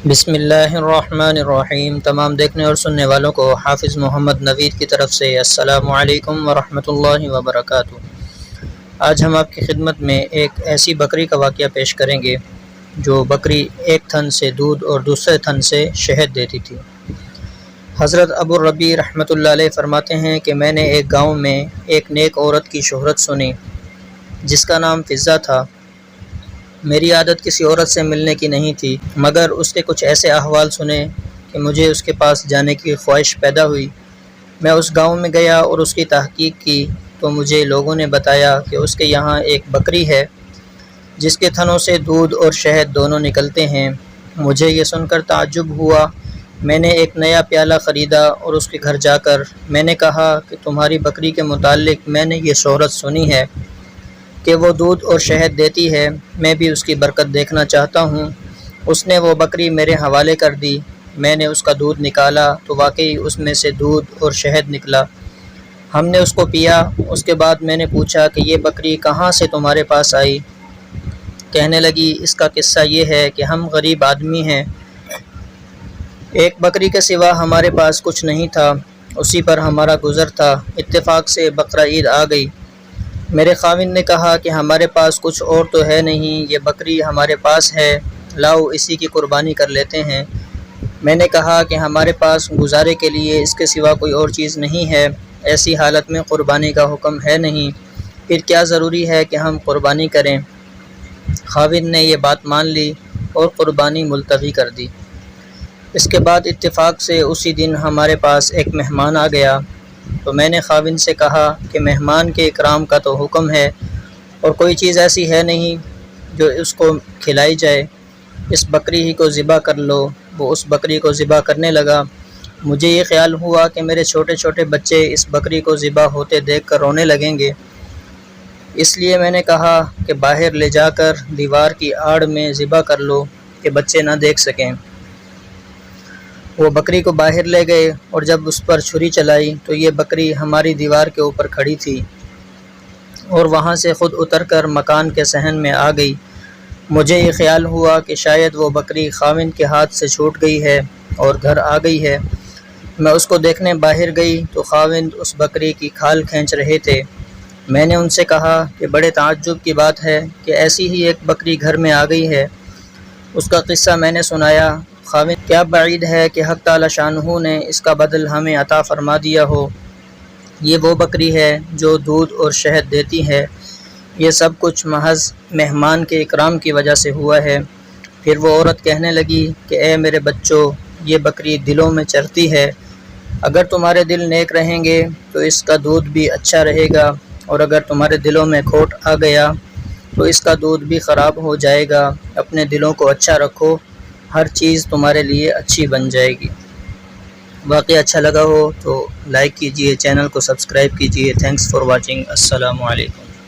بسم اللہ الرحمن الرحیم۔ تمام دیکھنے اور سننے والوں کو حافظ محمد نوید کی طرف سے السلام علیکم ورحمۃ اللہ وبرکاتہ۔ آج ہم آپ کی خدمت میں ایک ایسی بکری کا واقعہ پیش کریں گے جو بکری ایک تھن سے دودھ اور دوسرے تھن سے شہد دیتی تھی۔ حضرت ابو الربیع رحمۃ اللہ علیہ فرماتے ہیں کہ میں نے ایک گاؤں میں ایک نیک عورت کی شہرت سنی جس کا نام فضہ تھا۔ میری عادت کسی عورت سے ملنے کی نہیں تھی، مگر اس کے کچھ ایسے احوال سنے کہ مجھے اس کے پاس جانے کی خواہش پیدا ہوئی۔ میں اس گاؤں میں گیا اور اس کی تحقیق کی تو مجھے لوگوں نے بتایا کہ اس کے یہاں ایک بکری ہے جس کے تھنوں سے دودھ اور شہد دونوں نکلتے ہیں۔ مجھے یہ سن کر تعجب ہوا۔ میں نے ایک نیا پیالہ خریدا اور اس کے گھر جا کر میں نے کہا کہ تمہاری بکری کے متعلق میں نے یہ شہرت سنی ہے کہ وہ دودھ اور شہد دیتی ہے، میں بھی اس کی برکت دیکھنا چاہتا ہوں۔ اس نے وہ بکری میرے حوالے کر دی۔ میں نے اس کا دودھ نکالا تو واقعی اس میں سے دودھ اور شہد نکلا۔ ہم نے اس کو پیا۔ اس کے بعد میں نے پوچھا کہ یہ بکری کہاں سے تمہارے پاس آئی؟ کہنے لگی اس کا قصہ یہ ہے کہ ہم غریب آدمی ہیں، ایک بکری کے سوا ہمارے پاس کچھ نہیں تھا، اسی پر ہمارا گزر تھا۔ اتفاق سے بقرہ عید آ گئی۔ میرے خاوند نے کہا کہ ہمارے پاس کچھ اور تو ہے نہیں، یہ بکری ہمارے پاس ہے، لاؤ اسی کی قربانی کر لیتے ہیں۔ میں نے کہا کہ ہمارے پاس گزارے کے لیے اس کے سوا کوئی اور چیز نہیں ہے، ایسی حالت میں قربانی کا حکم ہے نہیں، پھر کیا ضروری ہے کہ ہم قربانی کریں؟ خاوند نے یہ بات مان لی اور قربانی ملتوی کر دی۔ اس کے بعد اتفاق سے اسی دن ہمارے پاس ایک مہمان آ گیا تو میں نے خاوند سے کہا کہ مہمان کے اکرام کا تو حکم ہے اور کوئی چیز ایسی ہے نہیں جو اس کو کھلائی جائے، اس بکری ہی کو ذبح کر لو۔ وہ اس بکری کو ذبح کرنے لگا۔ مجھے یہ خیال ہوا کہ میرے چھوٹے چھوٹے بچے اس بکری کو ذبح ہوتے دیکھ کر رونے لگیں گے، اس لیے میں نے کہا کہ باہر لے جا کر دیوار کی آڑ میں ذبح کر لو کہ بچے نہ دیکھ سکیں۔ وہ بکری کو باہر لے گئے اور جب اس پر چھری چلائی تو یہ بکری ہماری دیوار کے اوپر کھڑی تھی اور وہاں سے خود اتر کر مکان کے صحن میں آ گئی۔ مجھے یہ خیال ہوا کہ شاید وہ بکری خاوند کے ہاتھ سے چھوٹ گئی ہے اور گھر آ گئی ہے۔ میں اس کو دیکھنے باہر گئی تو خاوند اس بکری کی کھال کھینچ رہے تھے۔ میں نے ان سے کہا کہ بڑے تعجب کی بات ہے کہ ایسی ہی ایک بکری گھر میں آ گئی ہے۔ اس کا قصہ میں نے سنایا۔ خاوند کیا بعید ہے کہ حق تعالی شانہ نے اس کا بدل ہمیں عطا فرما دیا ہو۔ یہ وہ بکری ہے جو دودھ اور شہد دیتی ہے۔ یہ سب کچھ محض مہمان کے اکرام کی وجہ سے ہوا ہے۔ پھر وہ عورت کہنے لگی کہ اے میرے بچوں، یہ بکری دلوں میں چرتی ہے، اگر تمہارے دل نیک رہیں گے تو اس کا دودھ بھی اچھا رہے گا، اور اگر تمہارے دلوں میں کھوٹ آ گیا تو اس کا دودھ بھی خراب ہو جائے گا۔ اپنے دلوں کو اچھا رکھو، ہر چیز تمہارے لیے اچھی بن جائے گی۔ واقعہ اچھا لگا ہو تو لائک کیجئے، چینل کو سبسکرائب کیجئے۔ Thanks for watching. السلام علیکم۔